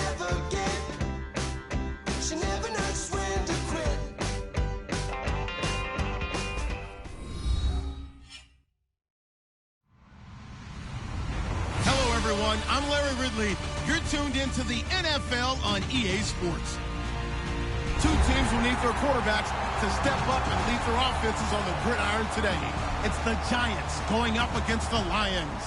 never get. She never knows when to quit. Hello, everyone. I'm Larry Ridley. You're tuned into the NFL on EA Sports. Two teams will need their quarterbacks to step up and lead their offenses on the gridiron today. It's the Giants going up against the Lions.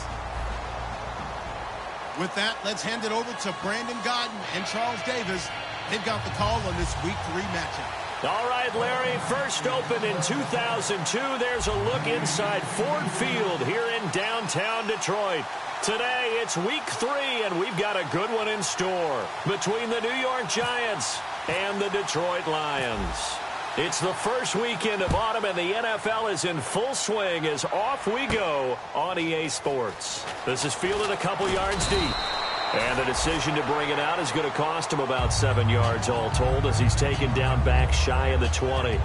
With that, let's hand it over to Brandon Godden and Charles Davis. They've got the call on this Week 3 matchup. All right, Larry, first opened in 2002. There's a look inside Ford Field here in downtown Detroit. Today, it's Week 3, and we've got a good one in store between the New York Giants and the Detroit Lions. It's the first weekend of autumn, and the NFL is in full swing as off we go on EA Sports. This is fielded a couple yards deep. And the decision to bring it out is going to cost him about 7 yards all told as he's taken down back shy of the 20.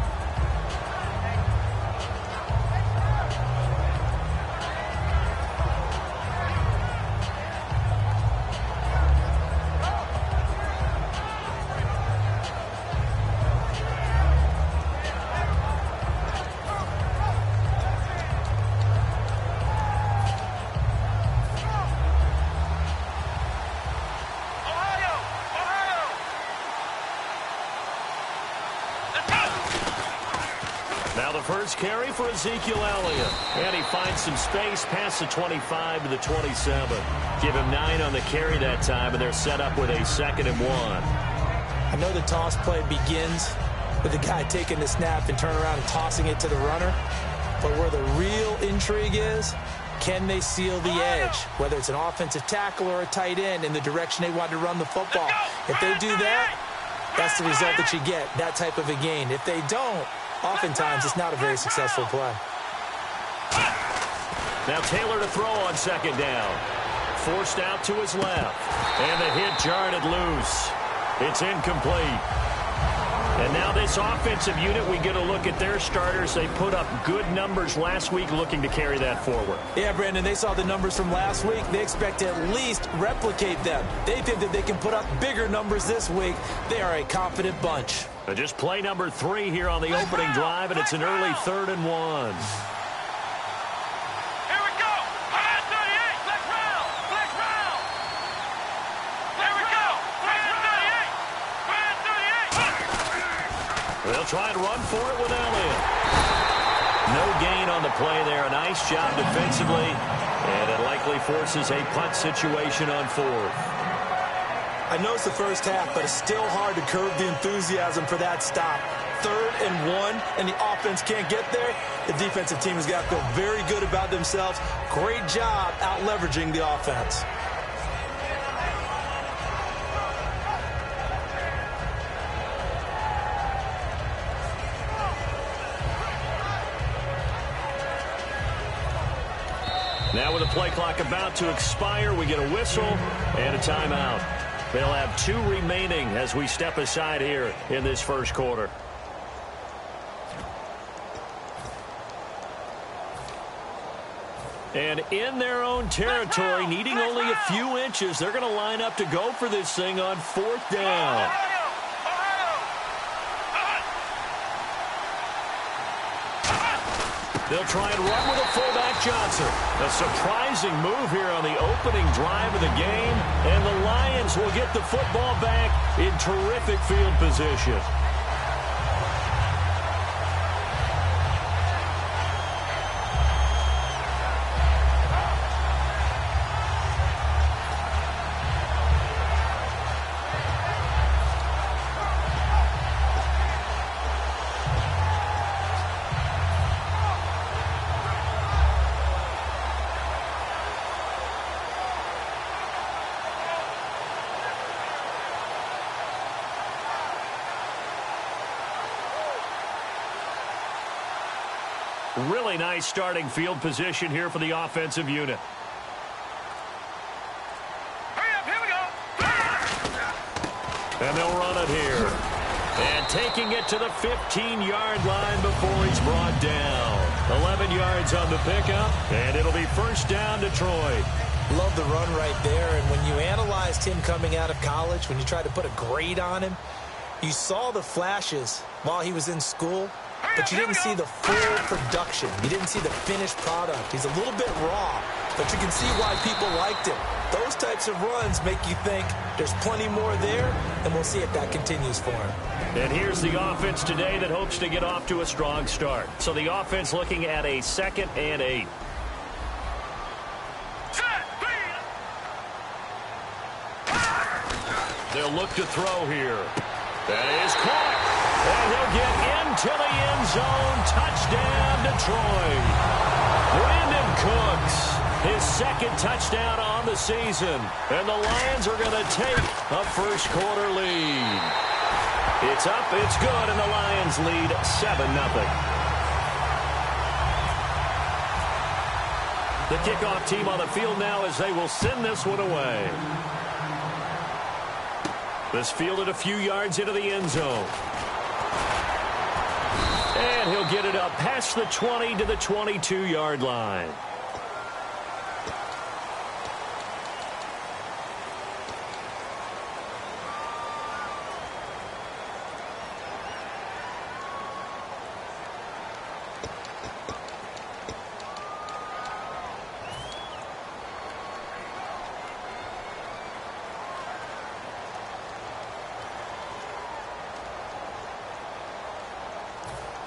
Now the first carry for Ezekiel Elliott. And he finds some space past the 25 to the 27. Give him 9 on the carry that time, and they're set up with a 2nd and 1. I know the toss play begins with the guy taking the snap and turn around and tossing it to the runner. But where the real intrigue is, can they seal the edge? Whether it's an offensive tackle or a tight end in the direction they want to run the football. If they do that, that's the result that you get, that type of a gain. If they don't, oftentimes it's not a very successful play. Now Taylor to throw on 2nd down. Forced out to his left. And the hit jarred it loose. It's incomplete. And now this offensive unit, we get a look at their starters. They put up good numbers last week looking to carry that forward. Yeah, Brandon, they saw the numbers from last week. They expect to at least replicate them. They think that they can put up bigger numbers this week. They are a confident bunch. Just play number 3 here on the opening drive, and it's an early 3rd and 1. They'll try and run for it with Elliott. No gain on the play there. A nice job defensively. And it likely forces a punt situation on 4th. I know it's the first half, but it's still hard to curb the enthusiasm for that stop. 3rd and 1, and the offense can't get there. The defensive team has got to feel very good about themselves. Great job out leveraging the offense. Now with the play clock about to expire, we get a whistle and a timeout. They'll have 2 remaining as we step aside here in this first quarter. And in their own territory, needing only a few inches, they're going to line up to go for this thing on 4th down. They'll try and run with a fullback Johnson. A surprising move here on the opening drive of the game. And the Lions will get the football back in terrific field position. Really nice starting field position here for the offensive unit. Hurry up, here we go. And they'll run it here. And taking it to the 15-yard line before he's brought down. 11 yards on the pickup, and it'll be first down Detroit. Love the run right there. And when you analyzed him coming out of college, when you tried to put a grade on him, you saw the flashes while he was in school, but you didn't see the full production. You didn't see the finished product. He's a little bit raw, but you can see why people liked him. Those types of runs make you think there's plenty more there, and we'll see if that continues for him. And here's the offense today that hopes to get off to a strong start. So the offense looking at a 2nd and 8. They'll look to throw here. That is caught. And he'll get into the end zone. Touchdown, Detroit. Brandon Cooks, his 2nd touchdown on the season. And the Lions are going to take a first-quarter lead. It's up, it's good, and the Lions lead 7-0. The kickoff team on the field now as they will send this one away. This fielded a few yards into the end zone. And he'll get it up past the 20 to the 22-yard line.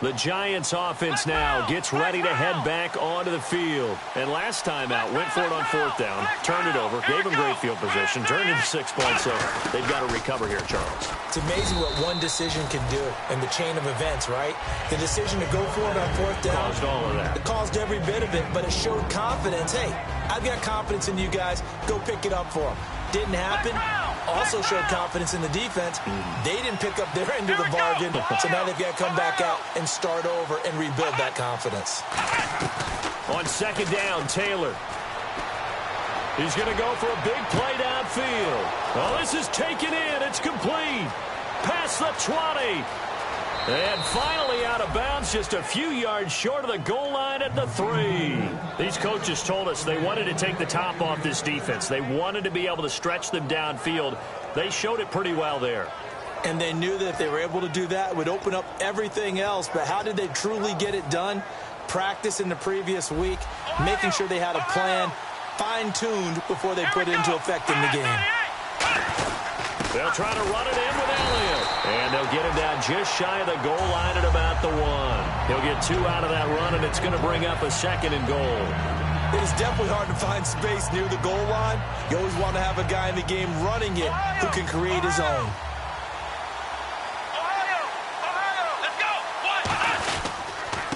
The Giants offense now gets ready to head back onto the field. And last time out, went for it on 4th down, turned it over, gave them great field position, turned into 6 points, so they've got to recover here, Charles. It's amazing what one decision can do in the chain of events, right? The decision to go for it on 4th down. Caused all of that. It caused every bit of it, but it showed confidence. Hey, I've got confidence in you guys. Go pick it up for them. Didn't happen. Also showed confidence in the defense. They didn't pick up their end of the bargain, so now they've got to come back out and start over and rebuild that confidence. On 2nd down, Taylor. He's going to go for a big play downfield. Oh, this is taken in. It's complete. Past the 20. And finally out of bounds, just a few yards short of the goal line at the 3. These coaches told us they wanted to take the top off this defense. They wanted to be able to stretch them downfield. They showed it pretty well there. And they knew that if they were able to do that, it would open up everything else. But how did they truly get it done? Practice in the previous week, making sure they had a plan, fine-tuned before they put it into effect in the game. They'll try to run it in with Elliott. And they'll get him down just shy of the goal line at about the 1. He'll get 2 out of that run, and it's going to bring up a 2nd and goal. It is definitely hard to find space near the goal line. You always want to have a guy in the game running it who can create his own.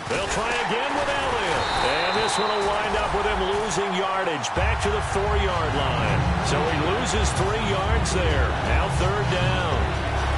They'll try again with Elliott. And this one will wind up with him losing yardage back to the 4-yard line. So he loses 3 yards there. Now 3rd down.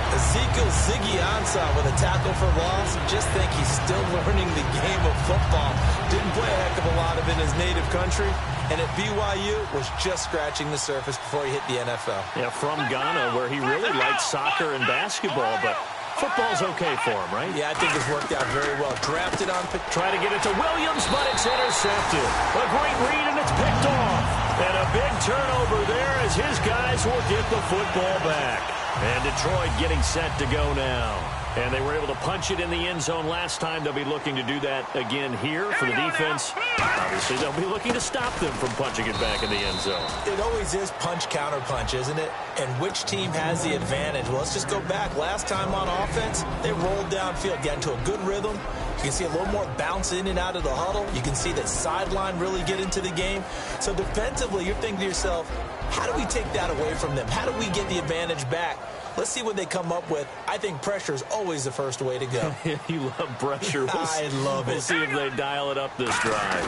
Ezekiel Ziggy-Ansah with a tackle for loss. Just think he's still learning the game of football. Didn't play a heck of a lot of it in his native country. And at BYU, was just scratching the surface before he hit the NFL. Yeah, from Ghana, where he really liked soccer and basketball, but football's okay for him, right? Yeah, I think it's worked out very well. Drafted on... Try to get it to Williams, but it's intercepted. A great read, and it's picked off. And a big turnover there as his guys will get the football back. And Detroit getting set to go now. And they were able to punch it in the end zone last time. They'll be looking to do that again here for the defense. Obviously, they'll be looking to stop them from punching it back in the end zone. It always is punch-counter-punch, isn't it? And which team has the advantage? Well, let's just go back. Last time on offense, they rolled downfield, got into a good rhythm. You can see a little more bounce in and out of the huddle. You can see that sideline really get into the game. So defensively, you're thinking to yourself, how do we take that away from them? How do we get the advantage back? Let's see what they come up with. I think pressure is always the first way to go. You love pressure. I love it. We'll see if they dial it up this drive.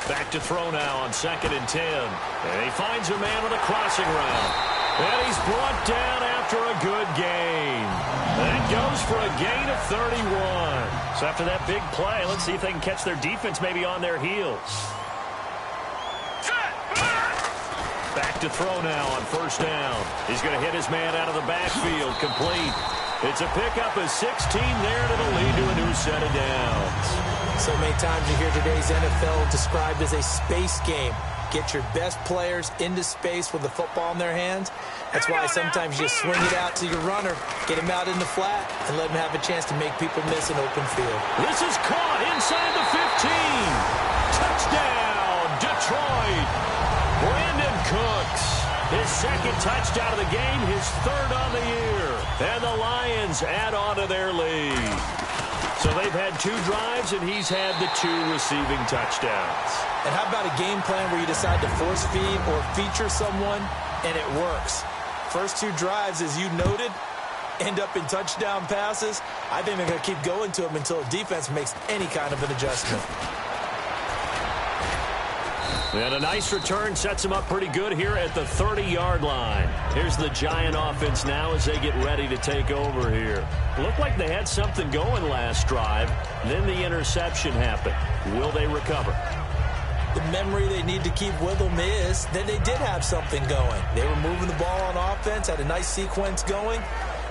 Back to throw now on 2nd and 10. And he finds a man with a crossing route. And he's brought down after a good gain. That goes for a gain of 31. So after that big play, let's see if they can catch their defense maybe on their heels. Back to throw now on 1st down. He's going to hit his man out of the backfield. Complete. It's a pickup of 16 there, and it'll lead to a new set of downs. So many times you hear today's NFL described as a space game. get your best players into space with the football in their hands. That's why sometimes you just swing it out to your runner, get him out in the flat, and let him have a chance to make people miss an open field. This is caught inside the 15. Touchdown, Detroit. Brandon Cooks, his second touchdown of the game, his third on the year. And the Lions add on to their lead. So they've had 2 drives, and he's had the 2 receiving touchdowns. And how about a game plan where you decide to force feed or feature someone, and it works? First 2 drives, as you noted, end up in touchdown passes. I think they're going to keep going to them until the defense makes any kind of an adjustment. And a nice return sets them up pretty good here at the 30-yard line. Here's the Giant offense now as they get ready to take over here. Looked like they had something going last drive. Then the interception happened. Will they recover? The memory they need to keep with them is that they did have something going. They were moving the ball on offense, had a nice sequence going.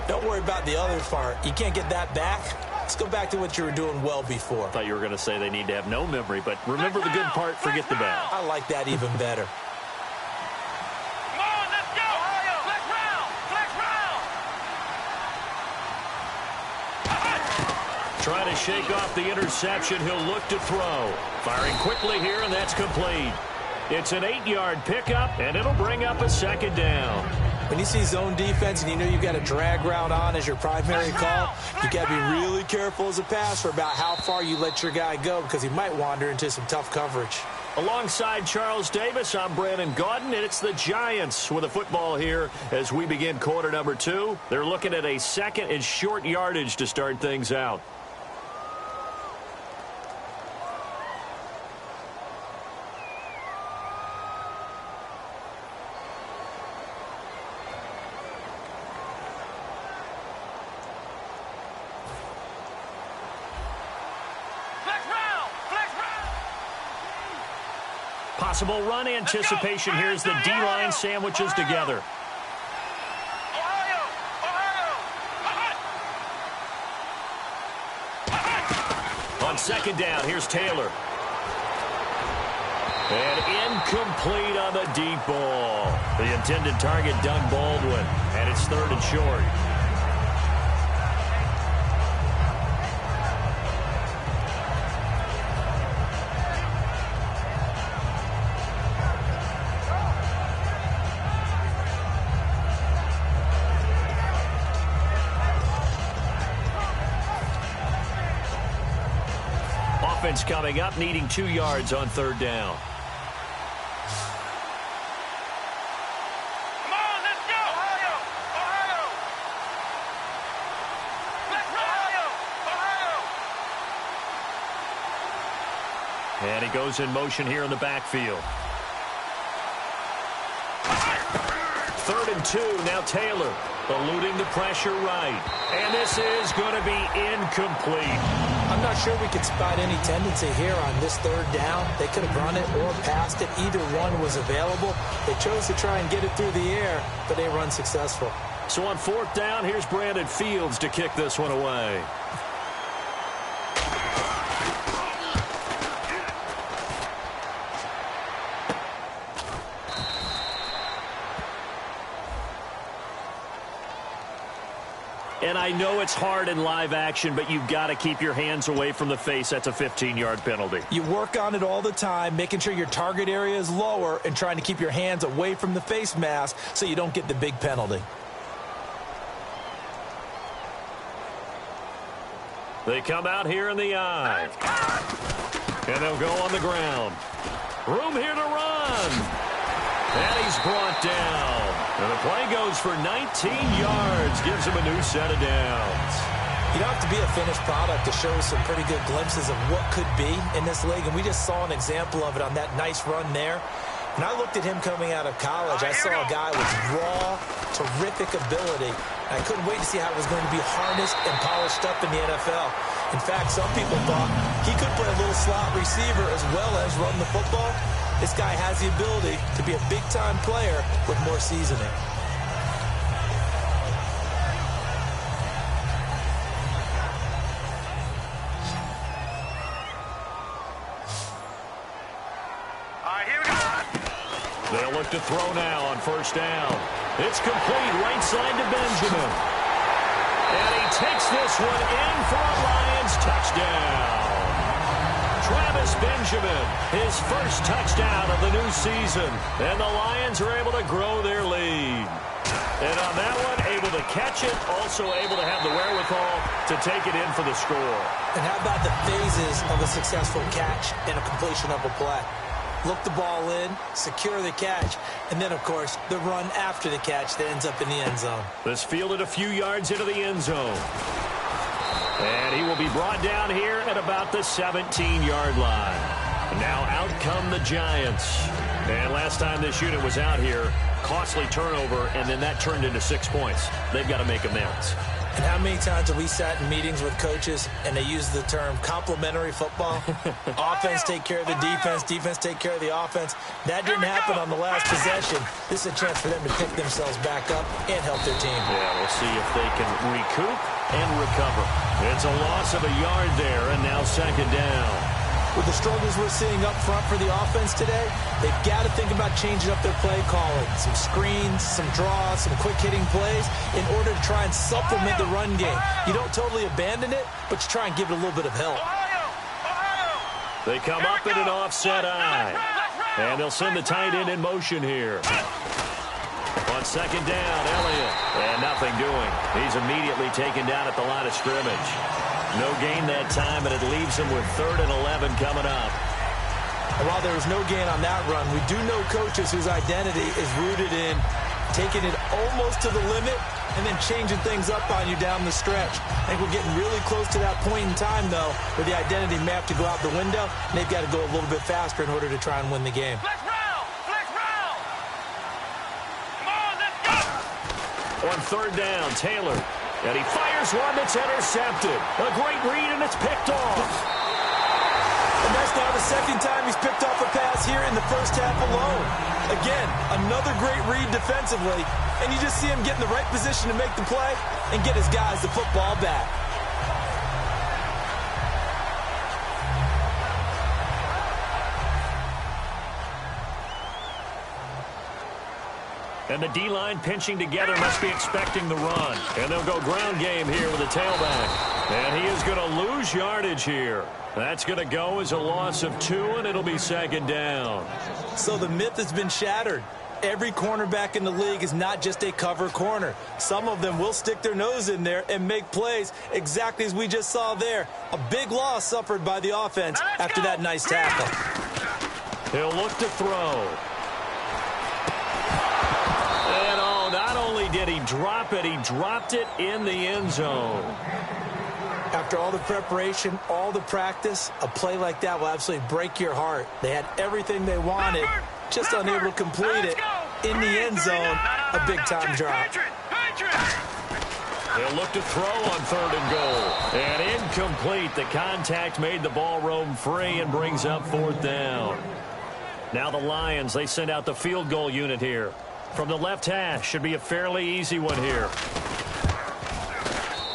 Don't worry about the other part. You can't get that back. Let's go back to what you were doing well before. I thought you were going to say they need to have no memory, but remember the good part, forget the bad. I like that even better. Come on, let's go! Ohio! Flex round! Flex round! Trying to shake off the interception. He'll look to throw. Firing quickly here, and that's complete. It's an 8-yard pickup, and it'll bring up a second down. When you see zone defense and you know you've got a drag route on as your primary call, you got to be really careful as a passer about how far you let your guy go because he might wander into some tough coverage. Alongside Charles Davis, I'm Brandon Gaudin, and it's the Giants with a football here as we begin quarter number 2. They're looking at a second and short yardage to start things out. Possible run anticipation. Here's the D-line sandwiches together. On second down, here's Taylor. And incomplete on the deep ball. The intended target, Doug Baldwin. And it's third and short. Offense coming up, needing 2 yards on third down. Come on, let's go! Ohio! Ohio! Let's Ohio! Ohio! And he goes in motion here in the backfield. 3rd and 2, now Taylor eluding the pressure right. And this is going to be incomplete. I'm not sure we could spot any tendency here on this third down. They could have run it or passed it. Either one was available. They chose to try and get it through the air, but they were unsuccessful. So on 4th down, here's Brandon Fields to kick this one away. And I know it's hard in live action, but you've got to keep your hands away from the face. That's a 15-yard penalty. You work on it all the time, making sure your target area is lower and trying to keep your hands away from the face mask so you don't get the big penalty. They come out here in the I. And they'll go on the ground. Room here to run. And he's brought down. And the play goes for 19 yards. Gives him a new set of downs. You don't have to be a finished product to show some pretty good glimpses of what could be in this league. And we just saw an example of it on that nice run there. When I looked at him coming out of college, I saw a guy with raw, terrific ability. I couldn't wait to see how it was going to be harnessed and polished up in the NFL. In fact, some people thought he could play a little slot receiver as well as run the football. This guy has the ability to be a big-time player with more seasoning. All right, here we go. look to throw now on first down. It's complete, right side to Benjamin. And he takes this one in for a Lions touchdown. Travis Benjamin, his first touchdown of the new season. And the Lions are able to grow their lead. And on that one, able to catch it, also able to have the wherewithal to take it in for the score. And how about the phases of a successful catch and a completion of a play? Look the ball in, secure the catch, and then, of course, the run after the catch that ends up in the end zone. This fielded a few yards into the end zone. And he will be brought down here at about the 17-yard line. Now out come the Giants. And last time this unit was out here, costly turnover, and then that turned into 6 points. They've got to make amends. And how many times have we sat in meetings with coaches and they use the term complementary football? Offense take care of the defense, defense take care of the offense. That didn't happen on the last possession. This is a chance for them to pick themselves back up and help their team. Yeah, we'll see if they can recoup and recover. It's a loss of a yard there, and now second down. With the struggles we're seeing up front for the offense today, they've got to think about changing up their play calling. Some screens, some draws, some quick-hitting plays in order to try and supplement the run game. You don't totally abandon it, but you try and give it a little bit of help. They come up in an offset eye. And they'll send the tight end in motion here. On second down, Elliott. And nothing doing. He's immediately taken down at the line of scrimmage. No gain that time, and it leaves him with 3rd and 11 coming up. And while there was no gain on that run, we do know coaches whose identity is rooted in taking it almost to the limit and then changing things up on you down the stretch. I think we're getting really close to that point in time, though, where the identity may have to go out the window, and they've got to go a little bit faster in order to try and win the game. Flex round! Flex round! Come on, let's go! On third down, Taylor. And he fires one that's intercepted. A great read, and it's picked off. And that's now the second time he's picked off a pass here in the first half alone. Again, another great read defensively, and you just see him get in the right position to make the play and get his guys the football back. And the D-line pinching together must be expecting the run. And they'll go ground game here with a tailback. And he is going to lose yardage here. That's going to go as a loss of 2, and it'll be second down. So the myth has been shattered. Every cornerback in the league is not just a cover corner. Some of them will stick their nose in there and make plays exactly as we just saw there. A big loss suffered by the offense after that nice tackle. He'll look to throw. And oh, not only did he drop it, he dropped it in the end zone. After all the preparation, all the practice, a play like that will absolutely break your heart. They had everything they wanted, just unable to complete it. In the end zone, a big-time drop. They'll look to throw on 3rd and goal. And incomplete. The contact made the ball roam free and brings up 4th down. Now the Lions, they send out the field goal unit here. From the left hash, should be a fairly easy one here.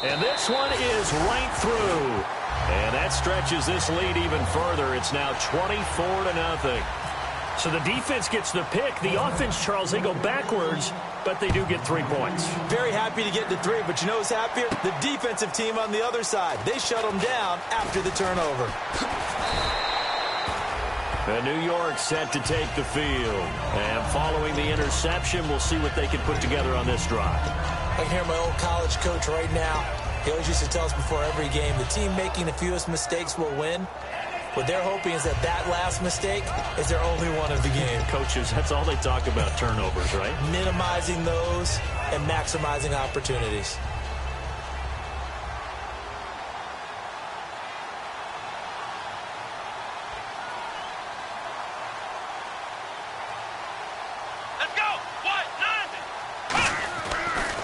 And this one is right through. And that stretches this lead even further. It's now 24-0. So the defense gets the pick. The offense, Charles, they go backwards, but they do get 3 points. Very happy to get to 3, but you know who's happier? The defensive team on the other side. They shut them down after the turnover. And New York set to take the field. And following the interception, we'll see what they can put together on this drive. I can hear my old college coach right now. He always used to tell us before every game, the team making the fewest mistakes will win. What they're hoping is that that last mistake is their only one of the game. Coaches, that's all they talk about, turnovers, right? Minimizing those and maximizing opportunities.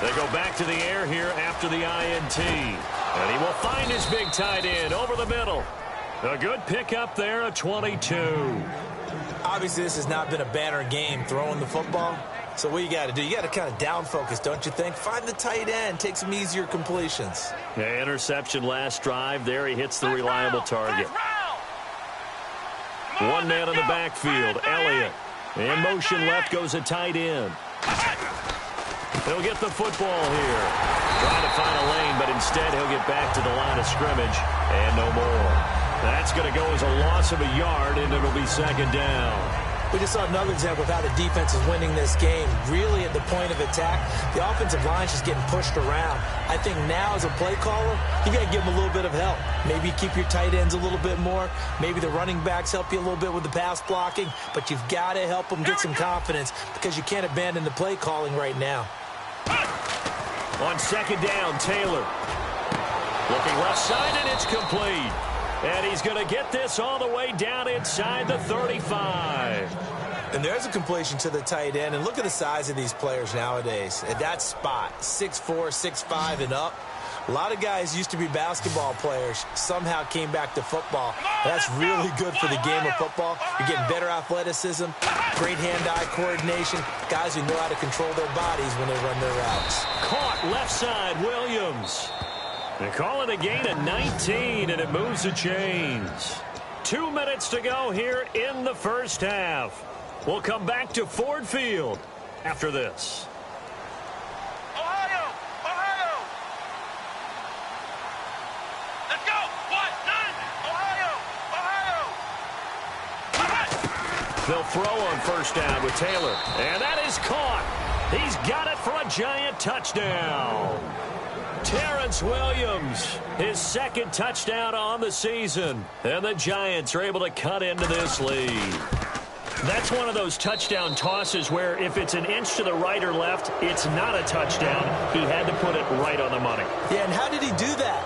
They go back to the air here after the INT. And he will find his big tight end over the middle. A good pickup there, a 22. Obviously, this has not been a banner game throwing the football. So what you got to do, you got to kind of down focus, don't you think? Find the tight end, take some easier completions. Yeah, interception last drive. There he hits the reliable target. One man in the backfield, Elliott. In motion left goes a tight end. He'll get the football here. Trying to find a lane, but instead he'll get back to the line of scrimmage and no more. That's going to go as a loss of a yard, and it'll be second down. We just saw another example of how the defense is winning this game. Really at the point of attack, the offensive line is just getting pushed around. I think now as a play caller, you got to give them a little bit of help. Maybe keep your tight ends a little bit more. Maybe the running backs help you a little bit with the pass blocking. But you've got to help them get some confidence because you can't abandon the play calling right now. On second down, Taylor. Looking left side, and it's complete. And he's going to get this all the way down inside the 35. And there's a completion to the tight end. And look at the size of these players nowadays. At that spot, 6'4", 6'5", and up. A lot of guys used to be basketball players, somehow came back to football. That's really good for the game of football. You're getting better athleticism, great hand-eye coordination, guys who know how to control their bodies when they run their routes. Caught left side, Williams. They call it a gain of 19, and it moves the chains. 2 minutes to go here in the first half. We'll come back to Ford Field after this. Ohio! Ohio! Let's go! 1, 9! Ohio! Ohio! They'll throw on first down with Taylor. And that is caught. He's got it for a giant touchdown. Terrence Williams, his second touchdown on the season. And the Giants are able to cut into this lead. That's one of those touchdown tosses where if it's an inch to the right or left, it's not a touchdown. He had to put it right on the money. Yeah, and how did he do that?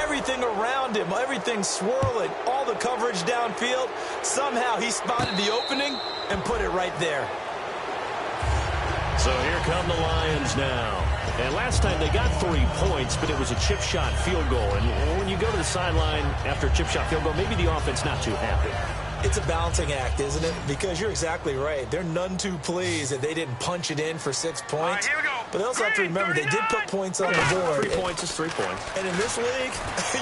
Everything around him, everything swirling, all the coverage downfield. Somehow he spotted the opening and put it right there. So here come the Lions now. And last time they got 3 points, but it was a chip shot field goal. And when you go to the sideline after a chip shot field goal, maybe the offense not too happy. It's a balancing act, isn't it? Because you're exactly right. They're none too pleased that they didn't punch it in for 6 points. All right, here we go. But they also have to remember they did put points on the board. 3 points is 3 points. And in this league,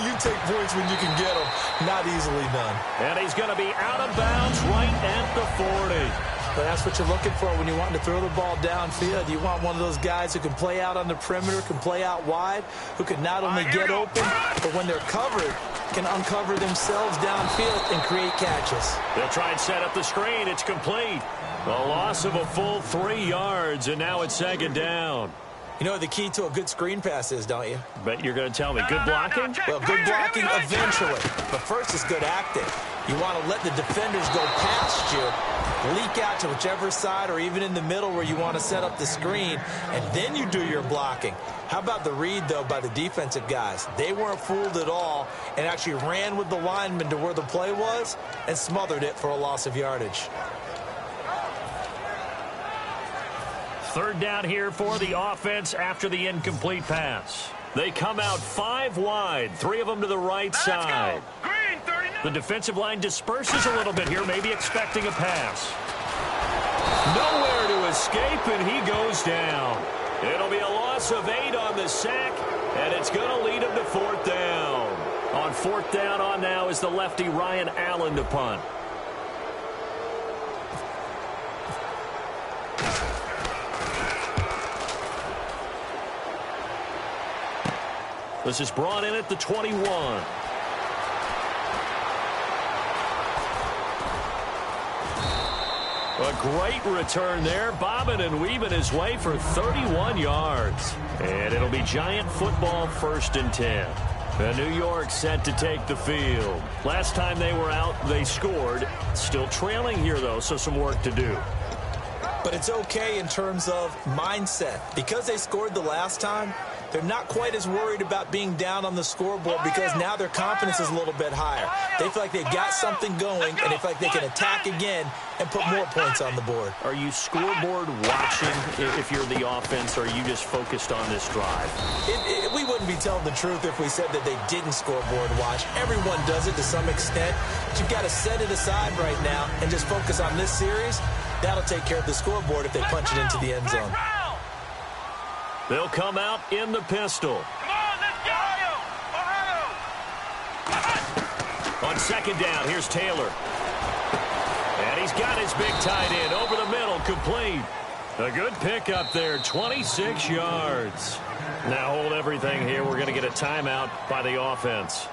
you take points when you can get them. Not easily done. And he's going to be out of bounds right at the 40. But that's what you're looking for when you're wanting to throw the ball downfield. You want one of those guys who can play out on the perimeter, can play out wide, who can not only get open, but when they're covered, can uncover themselves downfield and create catches. They'll try and set up the screen. It's complete. A loss of a full 3 yards, and now it's second down. You know what the key to a good screen pass is, don't you? Bet you're going to tell me. Good blocking? Well, good blocking eventually. But first is good acting. You want to let the defenders go past you, leak out to whichever side or even in the middle where you want to set up the screen, and then you do your blocking. How about the read, though, by the defensive guys? They weren't fooled at all and actually ran with the lineman to where the play was and smothered it for a loss of yardage. Third down here for the offense after the incomplete pass. They come out 5 wide, 3 of them to the right side. Green, 39. The defensive line disperses a little bit here, maybe expecting a pass. Nowhere to escape, and he goes down. It'll be a loss of 8 on the sack, and it's going to lead him to 4th down. On 4th down on now is the lefty Ryan Allen to punt. This is brought in at the 21. A great return there, bobbing and weaving his way for 31 yards. And it'll be Giant football 1st and 10. And New York set to take the field. Last time they were out, they scored. Still trailing here, though, so some work to do. But it's okay in terms of mindset. Because they scored the last time, they're not quite as worried about being down on the scoreboard because now their confidence is a little bit higher. They feel like they've got something going, and they feel like they can attack again and put more points on the board. Are you scoreboard watching if you're the offense, or are you just focused on this drive? We wouldn't be telling the truth if we said that they didn't scoreboard watch. Everyone does it to some extent, but you've got to set it aside right now and just focus on this series. That'll take care of the scoreboard if they punch it into the end zone. They'll come out in the pistol. Come on, let's go! Ohio! On second down, here's Taylor. And he's got his big tight end over the middle, complete. A good pickup there, 26 yards. Now hold everything here. We're going to get a timeout by the offense.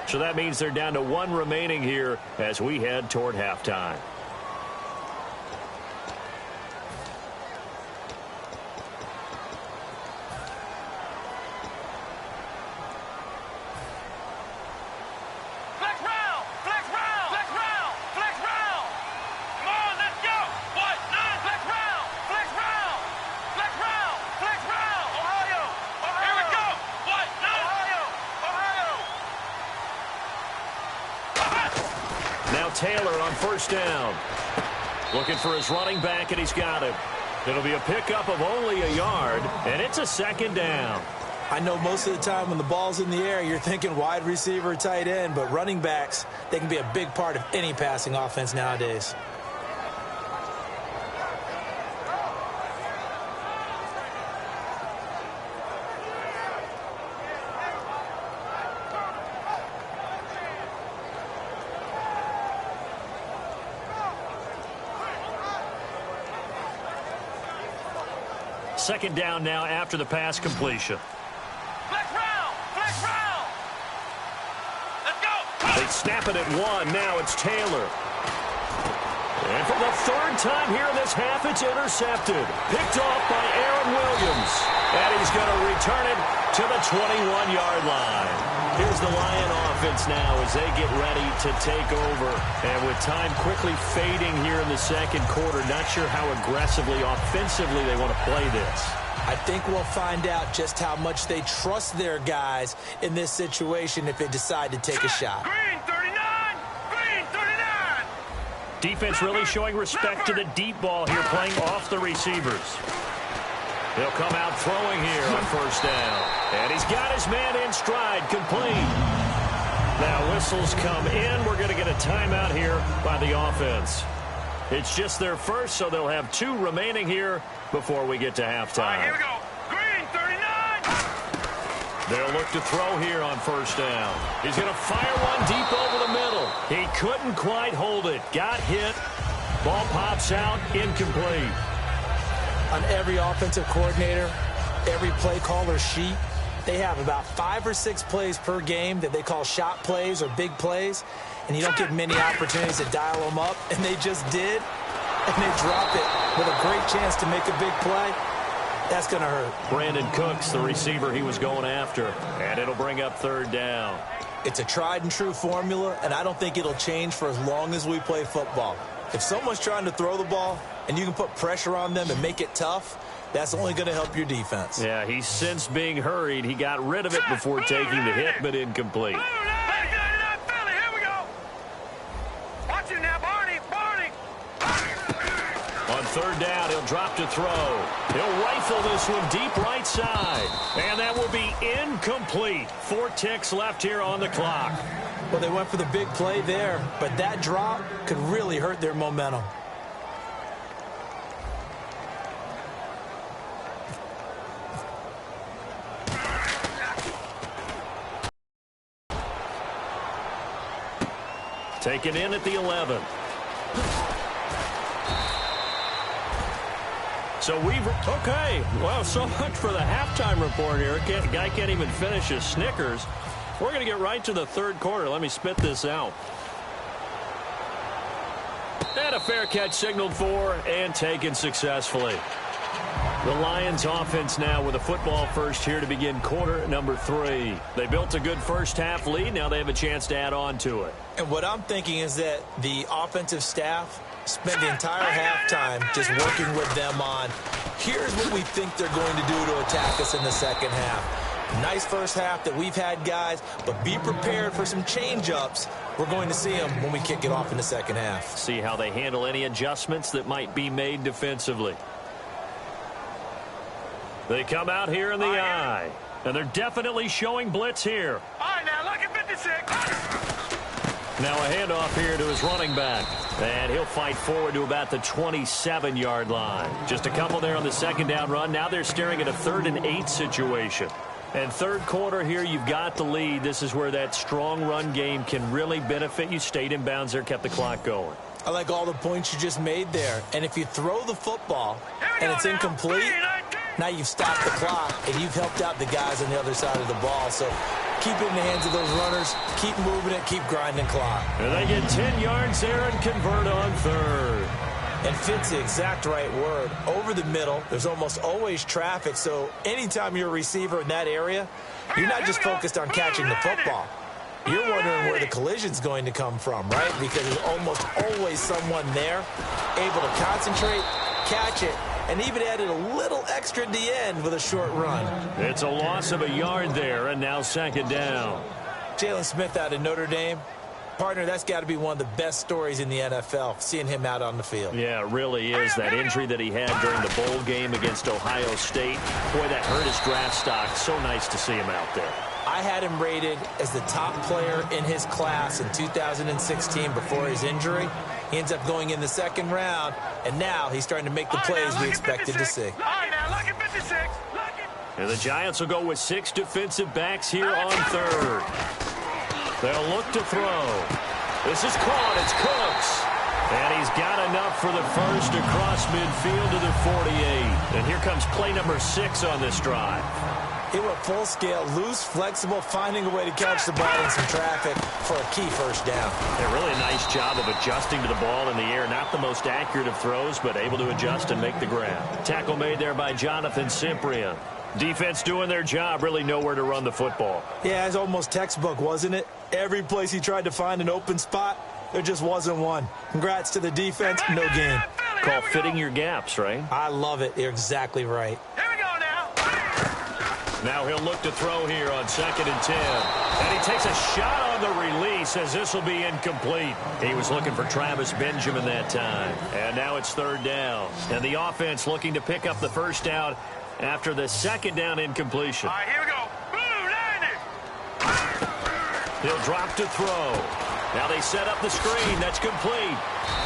So that means they're down to 1 remaining here as we head toward halftime. Taylor on first down. Looking for his running back, and he's got him. It'll be a pickup of only a yard, and it's a second down. I know most of the time when the ball's in the air, you're thinking wide receiver, tight end, but running backs, they can be a big part of any passing offense nowadays. Second down now after the pass completion. Flex round! Flex round! Let's go! They snap it at 1. Now it's Taylor. And for the 3rd time here in this half, it's intercepted. Picked off by Aaron Williams. And he's going to return it to the 21-yard line. Here's the Lion offense now as they get ready to take over. And with time quickly fading here in the second quarter, not sure how aggressively, offensively they want to play this. I think we'll find out just how much they trust their guys in this situation if they decide to take a shot. Green 39! Green 39! Defense really showing respect to the deep ball here, playing off the receivers. He'll come out throwing here on first down. And he's got his man in stride, complete. Now whistles come in. We're going to get a timeout here by the offense. It's just their first, so they'll have 2 remaining here before we get to halftime. All right, here we go. Green 39! They'll look to throw here on first down. He's going to fire one deep over the middle. He couldn't quite hold it. Got hit. Ball pops out, incomplete. On every offensive coordinator, every play caller sheet, they have about 5 or 6 plays per game that they call shot plays or big plays, and you don't get many opportunities to dial them up, and they just did, and they drop it with a great chance to make a big play. That's going to hurt. Brandon Cooks, the receiver he was going after, and it'll bring up 3rd down. It's a tried and true formula, and I don't think it'll change for as long as we play football. If someone's trying to throw the ball and you can put pressure on them and make it tough, that's only going to help your defense. Yeah, he's since being hurried. He got rid of it before taking the hit, but incomplete. Here we go. Watch it now, Barney. On 3rd down, he'll drop to throw. He'll rifle this one deep right side. And that will be incomplete. 4 ticks left here on the clock. Well, they went for the big play there, but that drop could really hurt their momentum. Taken in at the 11. So okay, well, so much for the halftime report here. Guy can't even finish his Snickers. We're going to get right to the 3rd quarter. Let me spit this out. And a fair catch signaled for and taken successfully. The Lions offense now with a football first here to begin quarter number 3. They built a good first half lead. Now they have a chance to add on to it. And what I'm thinking is that the offensive staff spent the entire halftime just working with them on, here's what we think they're going to do to attack us in the second half. Nice first half that we've had, guys, but be prepared for some change-ups. We're going to see them when we kick it off in the second half. See how they handle any adjustments that might be made defensively. They come out here in the eye, and they're definitely showing blitz here. All right, now look at 56. Now a handoff here to his running back. And he'll fight forward to about the 27-yard line. Just a couple there on the second down run. Now they're staring at a 3rd and 8 situation. And 3rd quarter here, you've got the lead. This is where that strong run game can really benefit you. Stayed in bounds there, kept the clock going. I like all the points you just made there. And if you throw the football and it's incomplete, now you've stopped the clock and you've helped out the guys on the other side of the ball. So keep it in the hands of those runners. Keep moving it. Keep grinding clock. And they get 10 yards there and convert on third. And fit's the exact right word. Over the middle, there's almost always traffic. So anytime you're a receiver in that area, you're not just focused on catching the football. You're wondering where the collision's going to come from, right? Because there's almost always someone there able to concentrate, catch it, and even added a little extra at the end with a short run. It's a loss of a yard there, and now second down. Jalen Smith out of Notre Dame. Partner, that's got to be one of the best stories in the NFL, seeing him out on the field. Yeah, it really is. That injury that he had during the bowl game against Ohio State, boy, that hurt his draft stock. So nice to see him out there. I had him rated as the top player in his class in 2016 before his injury. He ends up going in the second round, and now he's starting to make the plays we expected to see. All right, now, look at 56. And the Giants will go with 6 defensive backs here on third. They'll look to throw. This is caught. It's Cooks. And he's got enough for the first across midfield to the 48. And here comes play number 6 on this drive. He went full scale, loose, flexible, finding a way to catch the ball in some traffic for a key first down. A really nice job of adjusting to the ball in the air. Not the most accurate of throws, but able to adjust and make the grab. Tackle made there by Jonathan Cyprien. Defense doing their job, really nowhere to run the football. Yeah, it's almost textbook, wasn't it? Every place he tried to find an open spot, there just wasn't one. Congrats to the defense, no gain. Call fitting your gaps, right? I love it. You're exactly right. Here we go now. Now he'll look to throw here on 2nd and 10. And he takes a shot on the release as this will be incomplete. He was looking for Travis Benjamin that time. And now it's 3rd down. And the offense looking to pick up the first down after the 2nd down incompletion. All right, here we go. Blue 90. He'll drop to throw. Now they set up the screen. That's complete.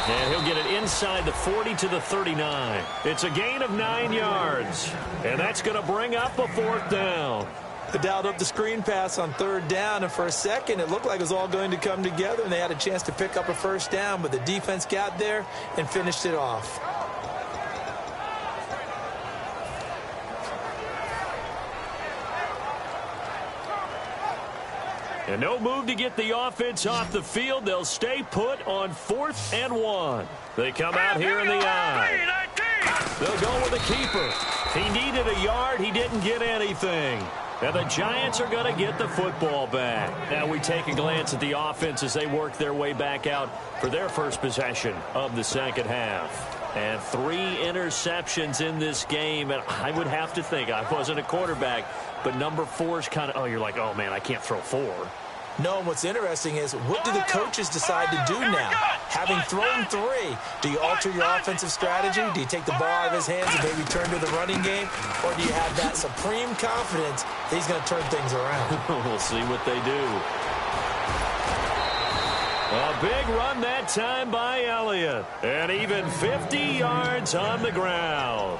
And he'll get it inside the 40 to the 39. It's a gain of 9 yards. And that's going to bring up a 4th down. They dialed up the screen pass on 3rd down, and for a second it looked like it was all going to come together, and they had a chance to pick up a first down, but the defense got there and finished it off. And no move to get the offense off the field. They'll stay put on 4th and 1. They come out here in the eye. They'll go with a keeper. He needed a yard. He didn't get anything. And the Giants are going to get the football back. Now we take a glance at the offense as they work their way back out for their first possession of the second half. And 3 interceptions in this game. And I would have to think, I wasn't a quarterback, but number 4 is kind of, oh, you're like, oh, man, I can't throw 4. No, and what's interesting is, what do the coaches decide to do now? Having thrown 3, do you alter your offensive strategy? Do you take the ball out of his hands and maybe turn to the running game? Or do you have that supreme confidence that he's going to turn things around? We'll see what they do. A big run that time by Elliott. And even 50 yards on the ground.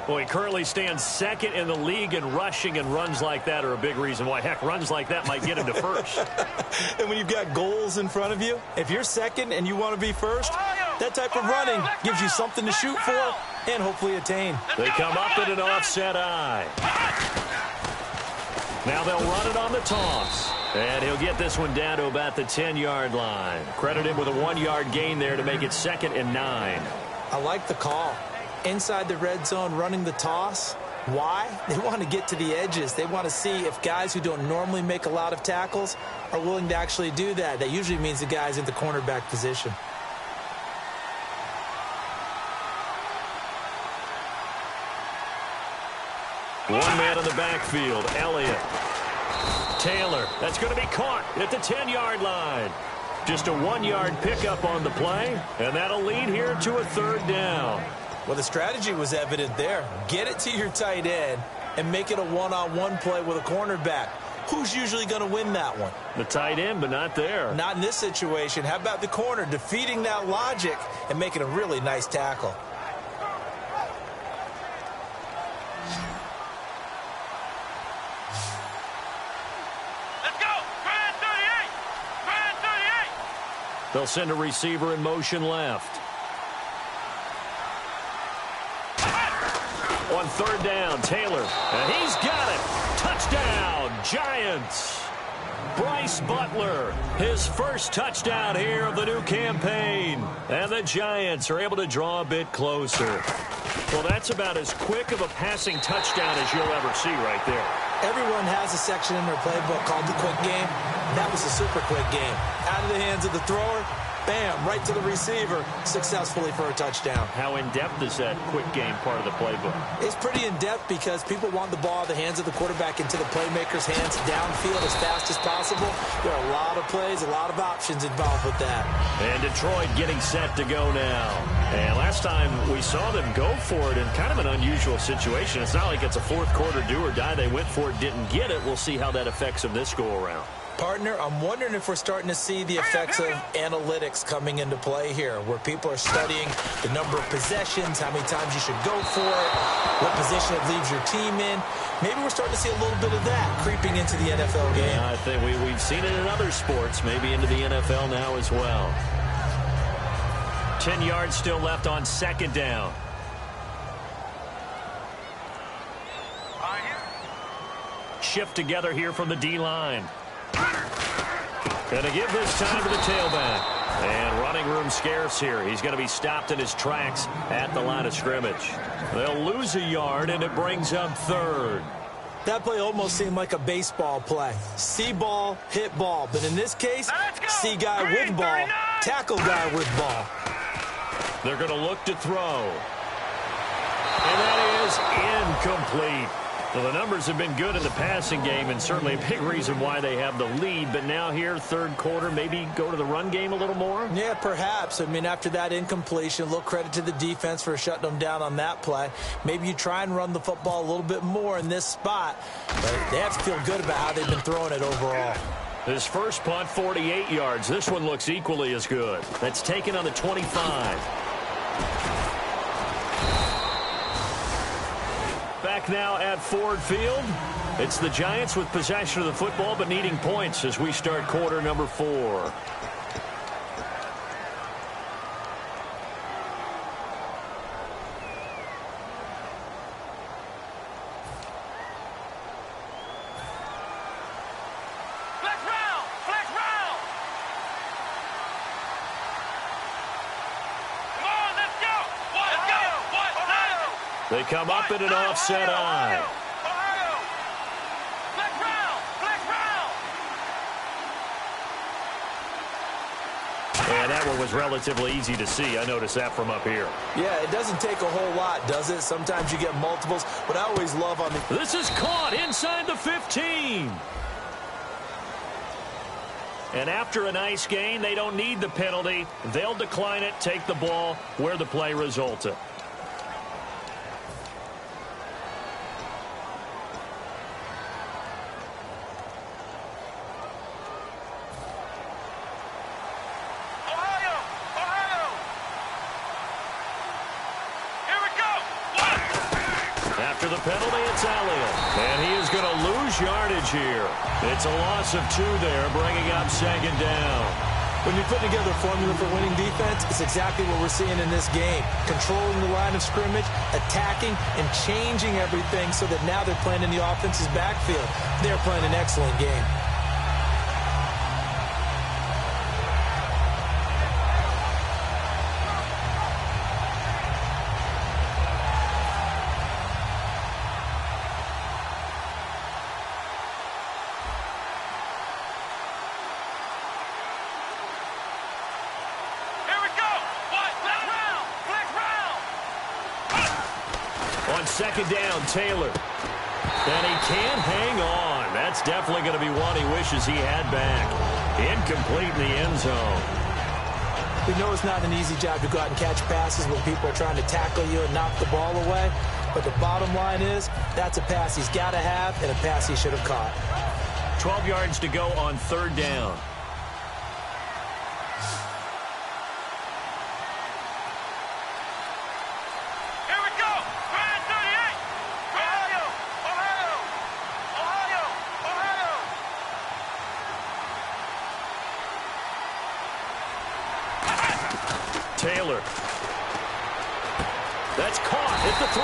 Well, he currently stands 2nd in the league in rushing, and runs like that are a big reason why. Heck, runs like that might get him to 1st. And when you've got goals in front of you, if you're 2nd and you want to be 1st, that type of running gives you something to shoot for and hopefully attain. They come up at an offset eye. Now they'll run it on the toss. And he'll get this one down to about the 10-yard line. Credit him with a 1-yard gain there to make it 2nd and 9. I like the call. Inside the red zone, running the toss. Why? They want to get to the edges. They want to see if guys who don't normally make a lot of tackles are willing to actually do that. That usually means the guy's in the cornerback position. One man in the backfield, Elliott. Taylor, that's going to be caught at the 10-yard line. Just a 1-yard pickup on the play, and that'll lead here to a 3rd down. Well, the strategy was evident there. Get it to your tight end and make it a one-on-one play with a cornerback. Who's usually going to win that one? The tight end, but not there. Not in this situation. How about the corner defeating that logic and making a really nice tackle? Let's go. Grand 38. Grand 38. They'll send a receiver in motion left. On third down, Taylor. And he's got it. Touchdown, Giants. Bryce Butler, his first touchdown here of the new campaign. And the Giants are able to draw a bit closer. Well, that's about as quick of a passing touchdown as you'll ever see right there. Everyone has a section in their playbook called the quick game. That was a super quick game. Out of the hands of the thrower, bam, right to the receiver, successfully for a touchdown. How in-depth is that quick game part of the playbook? It's pretty in-depth because people want the ball out of the hands of the quarterback into the playmaker's hands downfield as fast as possible. There are a lot of plays, a lot of options involved with that. And Detroit getting set to go now. And last time we saw them go for it in kind of an unusual situation. It's not like it's a fourth quarter do or die. They went for it, didn't get it. We'll see how that affects them this go-around. Partner, I'm wondering if we're starting to see the effects of analytics coming into play here, where people are studying the number of possessions, how many times you should go for it, what position it leaves your team in. Maybe we're starting to see a little bit of that creeping into the NFL game. Yeah, I think we've seen it in other sports, maybe into the NFL now as well. 10 yards still left on second down. Shift together here from the D-line. Going to give this time to the tailback. And running room scarce here. He's going to be stopped in his tracks at the line of scrimmage. They'll lose a yard, and it brings up third. That play almost seemed like a baseball play. See ball, hit ball. But in this case, see guy with ball, tackle guy with ball. They're going to look to throw. And that is incomplete. Well, the numbers have been good in the passing game, and certainly a big reason why they have the lead. But now here, third quarter, maybe go to the run game a little more? Yeah, perhaps. I mean, after that incompletion, a little credit to the defense for shutting them down on that play. Maybe you try and run the football a little bit more in this spot. But they have to feel good about how they've been throwing it overall. His first punt, 48 yards. This one looks equally as good. That's taken on the 25. Back now at Ford Field. It's the Giants with possession of the football but needing points as we start quarter number 4. They come up in an offset eye. And that one was relatively easy to see. I noticed that from up here. Yeah, it doesn't take a whole lot, does it? Sometimes you get multiples, but I always love on the... This is caught inside the 15. And after a nice gain, they don't need the penalty. They'll decline it, take the ball where the play resulted. After the penalty, it's Elliott. And he is going to lose yardage here. It's a loss of 2 there, bringing up second down. When you put together a formula for winning defense, it's exactly what we're seeing in this game. Controlling the line of scrimmage, attacking, and changing everything so that now they're playing in the offense's backfield. They're playing an excellent game. Second down, Taylor. And he can't hang on. That's definitely going to be one he wishes he had back. Incomplete in the end zone. We know it's not an easy job to go out and catch passes when people are trying to tackle you and knock the ball away. But the bottom line is, that's a pass he's got to have and a pass he should have caught. 12 yards to go on third down. Taylor. That's caught at the 3.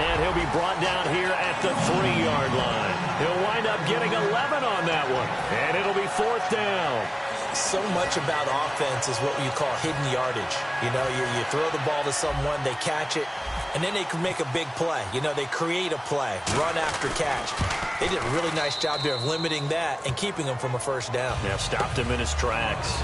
And he'll be brought down here at the 3-yard line. He'll wind up getting 11 on that one. And it'll be 4th down. So much about offense is what you call hidden yardage. You know, you throw the ball to someone, they catch it, and then they can make a big play. You know, they create a play, run after catch. They did a really nice job there of limiting that and keeping him from a first down. Yeah, stopped him in his tracks.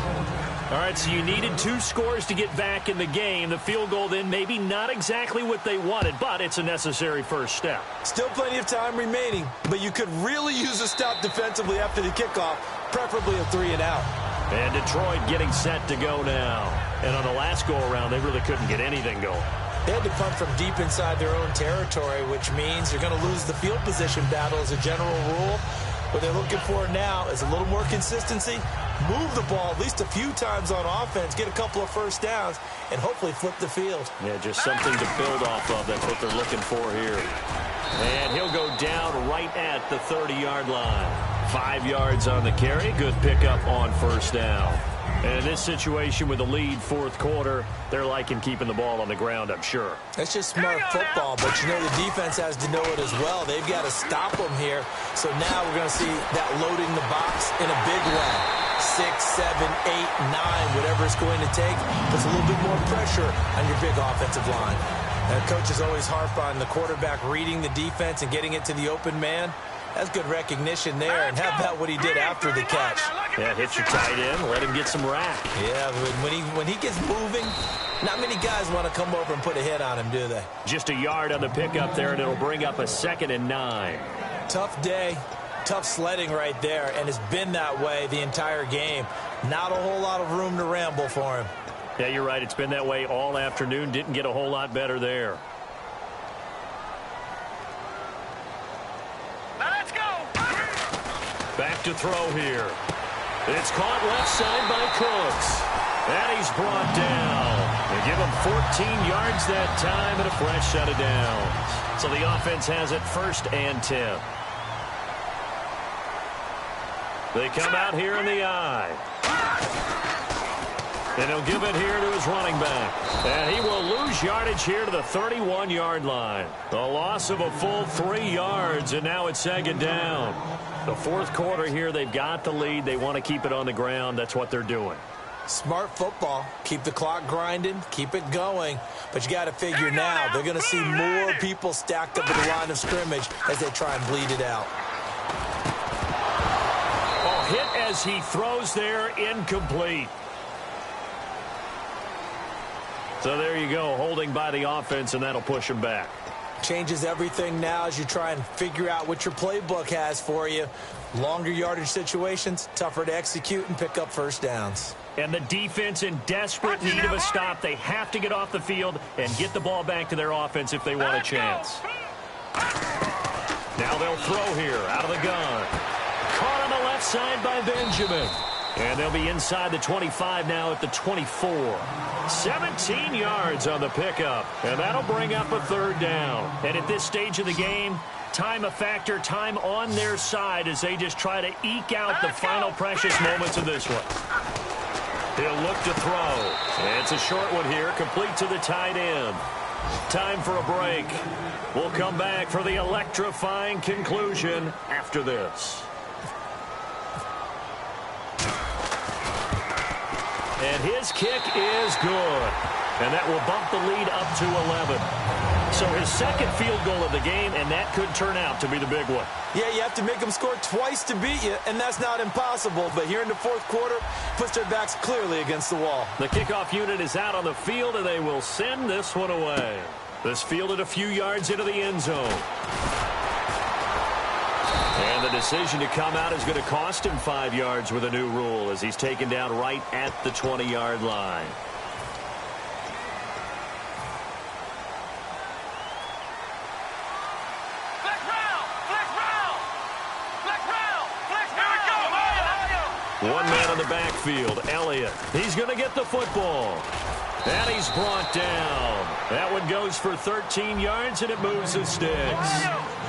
All right, so you needed 2 scores to get back in the game. The field goal then maybe not exactly what they wanted, but it's a necessary first step. Still plenty of time remaining, but you could really use a stop defensively after the kickoff, preferably a 3-and-out. And Detroit getting set to go now. And on the last go-around, they really couldn't get anything going. They had to punt from deep inside their own territory, which means you're going to lose the field position battle as a general rule. What they're looking for now is a little more consistency, move the ball at least a few times on offense, get a couple of first downs, and hopefully flip the field. Yeah, just something to build off of. That's what they're looking for here. And he'll go down right at the 30-yard line. 5 yards on the carry. Good pickup on first down. And in this situation with the lead 4th quarter, they're liking keeping the ball on the ground, I'm sure. It's just smart football, but you know the defense has to know it as well. They've got to stop them here. So now we're going to see that loading the box in a big way. 6, 7, 8, 9, whatever it's going to take, puts a little bit more pressure on your big offensive line. And coaches always harp on the quarterback reading the defense and getting it to the open man. That's good recognition there. And how about what he did after the catch? Yeah, hit your tight end, let him get some rack. Yeah, when he gets moving, not many guys want to come over and put a hit on him, do they? Just a yard on the pickup there, and it'll bring up a 2nd and 9. Tough day, tough sledding right there, and it's been that way the entire game. Not a whole lot of room to ramble for him. Yeah, you're right. It's been that way all afternoon. Didn't get a whole lot better there. Back to throw here. It's caught left side by Cooks. And he's brought down. They give him 14 yards that time and a fresh set of downs. So the offense has it 1st and 10. They come out here in the I. And he'll give it here to his running back. And he will lose yardage here to the 31-yard line. The loss of a full 3 yards, and now it's 2nd down. The 4th quarter here, they've got the lead. They want to keep it on the ground. That's what they're doing. Smart football. Keep the clock grinding. Keep it going. But you got to figure now, they're going to see more people stacked up at the line of scrimmage as they try and bleed it out. Oh, hit as he throws there, incomplete. So there you go, holding by the offense, and that'll push him back. Changes everything now as you try and figure out what your playbook has for you. Longer yardage situations, tougher to execute and pick up first downs. And the defense in desperate need of a stop. They have to get off the field and get the ball back to their offense if they want a chance. Now they'll throw here out of the gun. Caught on the left side by Benjamin. And they'll be inside the 25 now at the 24. 17 yards on the pickup. And that'll bring up a 3rd down. And at this stage of the game, time a factor, time on their side as they just try to eke out the final precious moments of this one. He'll look to throw. And it's a short one here, complete to the tight end. Time for a break. We'll come back for the electrifying conclusion after this. And his kick is good. And that will bump the lead up to 11. So his 2nd field goal of the game, and that could turn out to be the big one. Yeah, you have to make them score twice to beat you, and that's not impossible. But here in the 4th quarter, puts their backs clearly against the wall. The kickoff unit is out on the field, and they will send this one away. This fielded a few yards into the end zone. And the decision to come out is going to cost him 5 yards with a new rule as he's taken down right at the 20-yard line. One man on the backfield, Elliott. He's going to get the football. And he's brought down. That one goes for 13 yards, and it moves the sticks.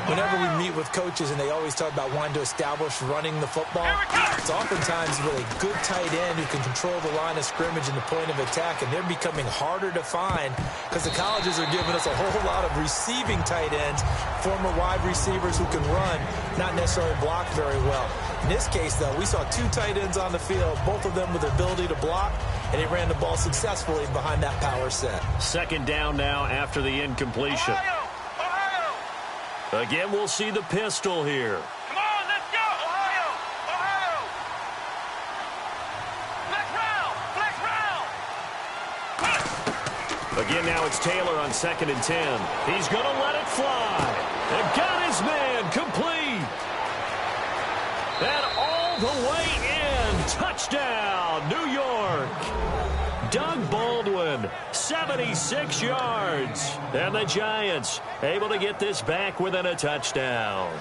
Whenever we meet with coaches and they always talk about wanting to establish running the football, it's oftentimes with a good tight end who can control the line of scrimmage and the point of attack, and they're becoming harder to find because the colleges are giving us a whole lot of receiving tight ends, former wide receivers who can run, not necessarily block very well. In this case, though, we saw 2 tight ends on the field, both of them with the ability to block, and they ran the ball successfully behind that power set. Second down now after the incompletion. Again, we'll see the pistol here. Come on, let's go! Ohio! Ohio! Flex round! Again, now it's Taylor on 2nd and 10. He's going to let it fly. And got his man complete. And all the way in. Touchdown, New York. Doug Baldwin, 76 yards. And the Giants able to get this back within a touchdown.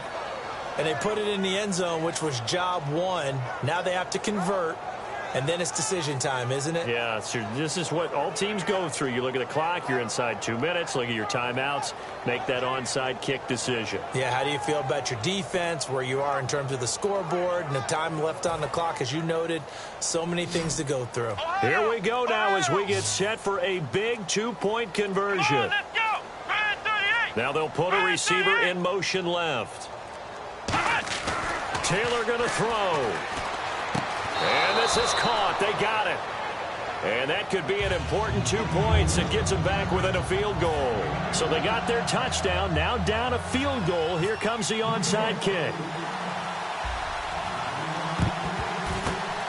And they put it in the end zone, which was job 1. Now they have to convert. And then it's decision time, isn't it? Yeah, so this is what all teams go through. You look at the clock, you're inside 2 minutes, look at your timeouts, make that onside kick decision. Yeah, how do you feel about your defense, where you are in terms of the scoreboard and the time left on the clock? As you noted, so many things to go through. Here we go now as we get set for a big 2-point conversion. Let's go! Ryan 38! Now they'll put a receiver in motion left. Taylor going to throw. And this is caught. They got it. And that could be an important 2 points. It gets them back within a field goal. So they got their touchdown. Now down a field goal. Here comes the onside kick.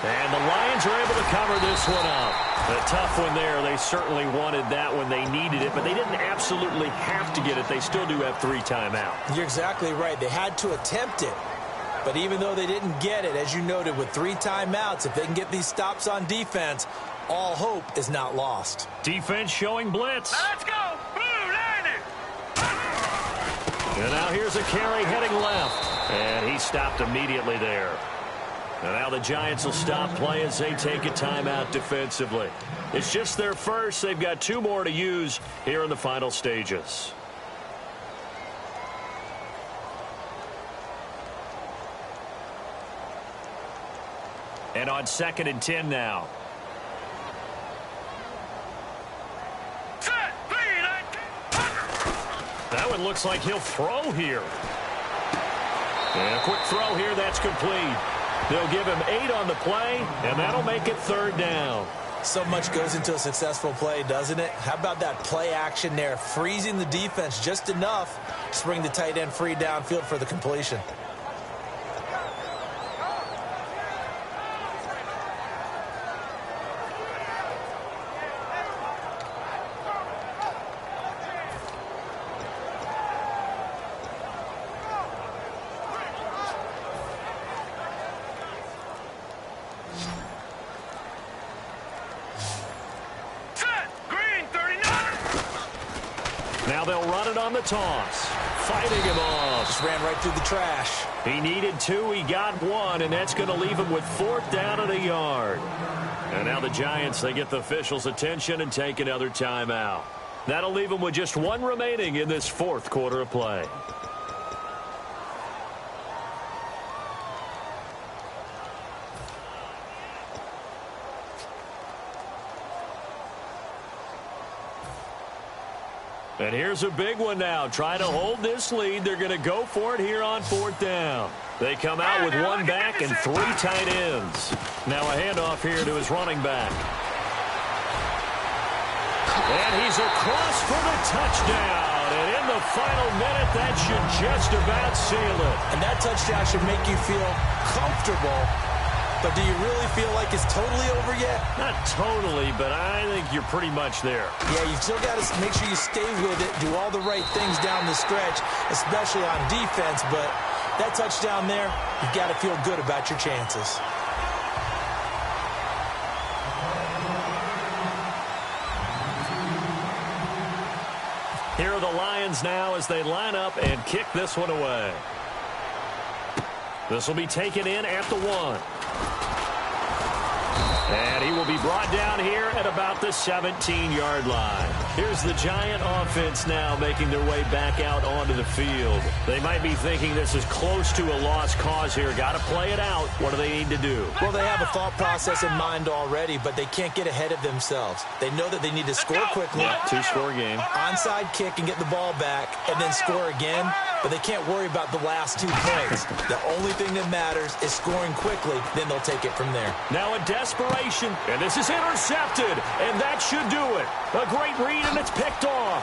And the Lions are able to cover this one up. A tough one there. They certainly wanted that when they needed it, but they didn't absolutely have to get it. They still do have 3 timeouts. You're exactly right. They had to attempt it. But even though they didn't get it, as you noted, with 3 timeouts, if they can get these stops on defense, all hope is not lost. Defense showing blitz. Let's go! Blue landing! And now here's a carry heading left. And he stopped immediately there. And now the Giants will stop play as they take a timeout defensively. It's just their first. They've got 2 more to use here in the final stages. And on 2nd and 10 now. Set! That one looks like he'll throw here. And a quick throw here, that's complete. They'll give him 8 on the play, and that'll make it 3rd down. So much goes into a successful play, doesn't it? How about that play action there, freezing the defense just enough to bring the tight end free downfield for the completion. Now they'll run it on the toss. Fighting him off. Just ran right through the trash. He needed 2. He got 1, and that's going to leave him with 4th down at a yard. And now the Giants, they get the officials' attention and take another timeout. That'll leave them with just 1 remaining in this 4th quarter of play. And here's a big one now. Trying to hold this lead. They're going to go for it here on 4th down. They come out with 1 back and 3 tight ends. Now a handoff here to his running back. And he's across for the touchdown. And in the final minute, that should just about seal it. And that touchdown should make you feel comfortable. But do you really feel like it's totally over yet? Not totally, but I think you're pretty much there. Yeah, you've still got to make sure you stay with it, do all the right things down the stretch, especially on defense. But that touchdown there, you've got to feel good about your chances. Here are the Lions now as they line up and kick this one away. This will be taken in at the 1. And he will be brought down here at about the 17-yard line. Here's the Giant offense now making their way back out onto the field. They might be thinking this is close to a lost cause here. Got to play it out. What do they need to do? Well, they have a thought process in mind already, but they can't get ahead of themselves. They know that they need to score quickly. Yeah, two-score game. Onside kick and get the ball back, and then score again. But they can't worry about the last 2 points. The only thing that matters is scoring quickly. Then they'll take it from there. Now a desperation, and this is intercepted, and that should do it. A great read, and it's picked off.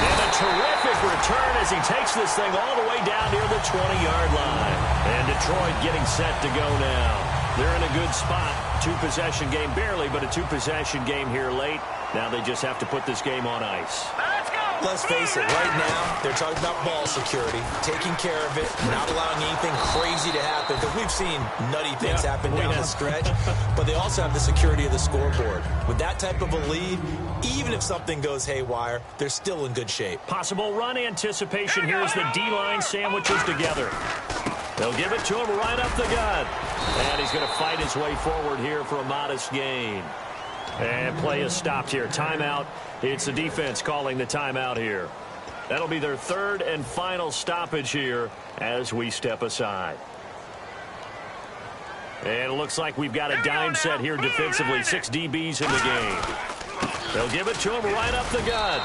And a terrific return as he takes this thing all the way down near the 20-yard line. And Detroit getting set to go now. They're in a good spot. 2-possession game, barely, but a 2-possession game here late. Now they just have to put this game on ice. Let's face it, right now, they're talking about ball security, taking care of it, not allowing anything crazy to happen, because we've seen nutty things happen down the stretch, but they also have the security of the scoreboard. With that type of a lead, even if something goes haywire, they're still in good shape. Possible run anticipation here as the D-line sandwiches together. They'll give it to him right up the gut. And he's going to fight his way forward here for a modest gain. And play is stopped here. Timeout. It's the defense calling the timeout here. That'll be their 3rd and final stoppage here as we step aside. And it looks like we've got a dime set here defensively. 6 DBs in the game. They'll give it to him right up the gut.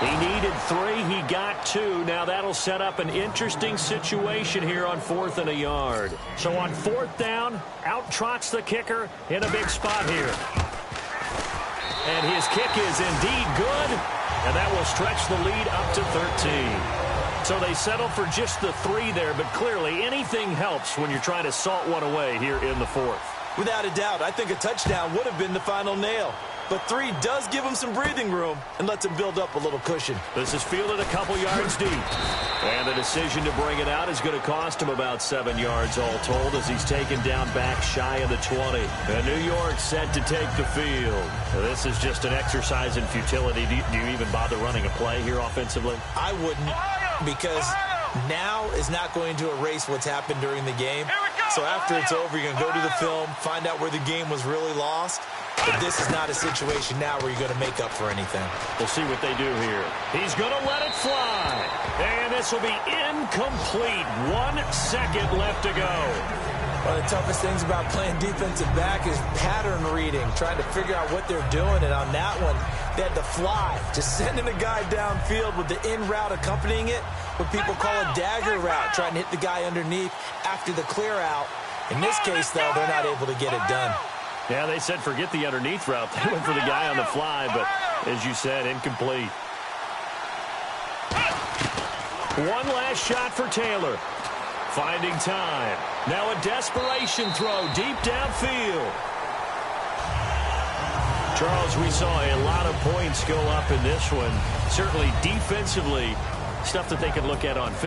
He needed 3. He got 2. Now that'll set up an interesting situation here on 4th and a yard. So on 4th down, out trots the kicker in a big spot here. And his kick is indeed good, and that will stretch the lead up to 13. So they settle for just the 3 there, but clearly anything helps when you're trying to salt one away here in the 4th. Without a doubt, I think a touchdown would have been the final nail. But 3 does give him some breathing room and lets him build up a little cushion. This is fielded a couple yards deep. And the decision to bring it out is going to cost him about 7 yards all told as he's taken down back shy of the 20. And New York set to take the field. This is just an exercise in futility. Do you even bother running a play here offensively? I wouldn't, because now is not going to erase what's happened during the game. So after it's over, you're going to go to the film, find out where the game was really lost. But this is not a situation now where you're going to make up for anything. We'll see what they do here. He's going to let it fly. And this will be incomplete. 1 second left to go. One of the toughest things about playing defensive back is pattern reading, trying to figure out what they're doing. And on that one, they had to fly, just sending a guy downfield with the in route accompanying it, what people call a dagger route, trying to hit the guy underneath after the clear out. In this case, though, they're not able to get it done. Yeah, they said forget the underneath route. They went for the guy on the fly, but as you said, incomplete. One last shot for Taylor. Finding time. Now a desperation throw deep downfield. Charles, we saw a lot of points go up in this one. Certainly defensively, stuff that they can look at on film.